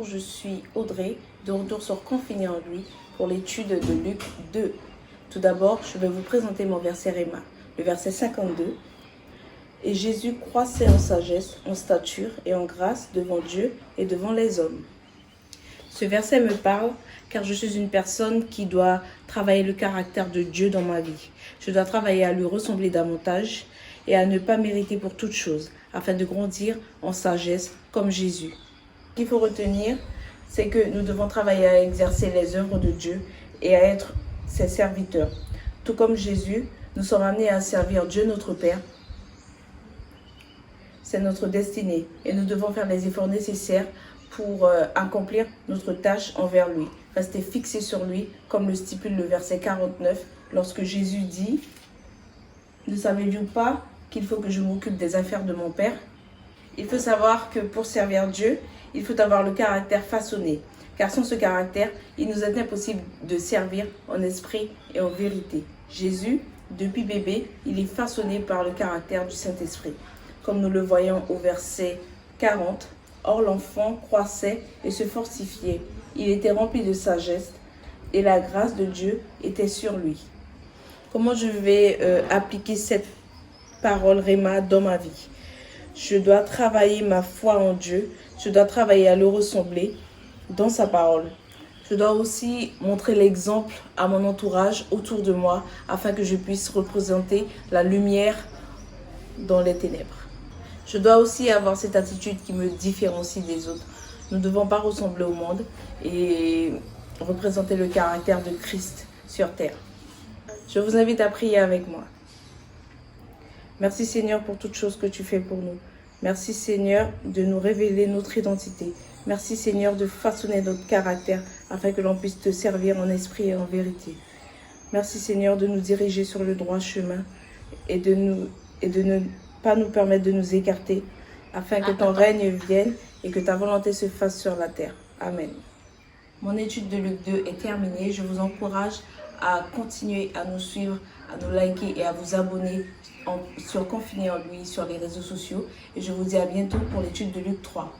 je suis Audrey, de retour sur Confiné en lui pour l'étude de Luc 2. Tout d'abord, je vais vous présenter mon verset Réma, le verset 52. Et Jésus croissait en sagesse, en stature et en grâce devant Dieu et devant les hommes. Ce verset me parle car je suis une personne qui doit travailler le caractère de Dieu dans ma vie. Je dois travailler à lui ressembler davantage et à ne pas mériter pour toute chose, afin de grandir en sagesse comme Jésus. Ce qu'il faut retenir, c'est que nous devons travailler à exercer les œuvres de Dieu et à être ses serviteurs. Tout comme Jésus, nous sommes amenés à servir Dieu notre Père. C'est notre destinée et nous devons faire les efforts nécessaires pour accomplir notre tâche envers lui. Rester fixé sur lui, comme le stipule le verset 49, lorsque Jésus dit « Ne savez-vous pas qu'il faut que je m'occupe des affaires de mon Père ?» Il faut savoir que pour servir Dieu, il faut avoir le caractère façonné. Car sans ce caractère, il nous est impossible de servir en esprit et en vérité. Jésus, depuis bébé, il est façonné par le caractère du Saint-Esprit. Comme nous le voyons au verset 40, « Or l'enfant croissait et se fortifiait. Il était rempli de sagesse et la grâce de Dieu était sur lui. » Comment je vais appliquer cette parole Réma dans ma vie? Je dois travailler ma foi en Dieu. Je dois travailler à le ressembler dans sa parole. Je dois aussi montrer l'exemple à mon entourage autour de moi afin que je puisse représenter la lumière dans les ténèbres. Je dois aussi avoir cette attitude qui me différencie des autres. Nous ne devons pas ressembler au monde et représenter le caractère de Christ sur terre. Je vous invite à prier avec moi. Merci Seigneur pour toutes choses que tu fais pour nous. Merci Seigneur de nous révéler notre identité. Merci Seigneur de façonner notre caractère afin que l'on puisse te servir en esprit et en vérité. Merci Seigneur de nous diriger sur le droit chemin et de ne pas nous permettre de nous écarter afin que ton règne vienne et que ta volonté se fasse sur la terre. Amen. Mon étude de Luc 2 est terminée. Je vous encourage à continuer à nous suivre, à nous liker et à vous abonner sur Confiné en lui sur les réseaux sociaux. Et je vous dis à bientôt pour l'étude de Luc 3.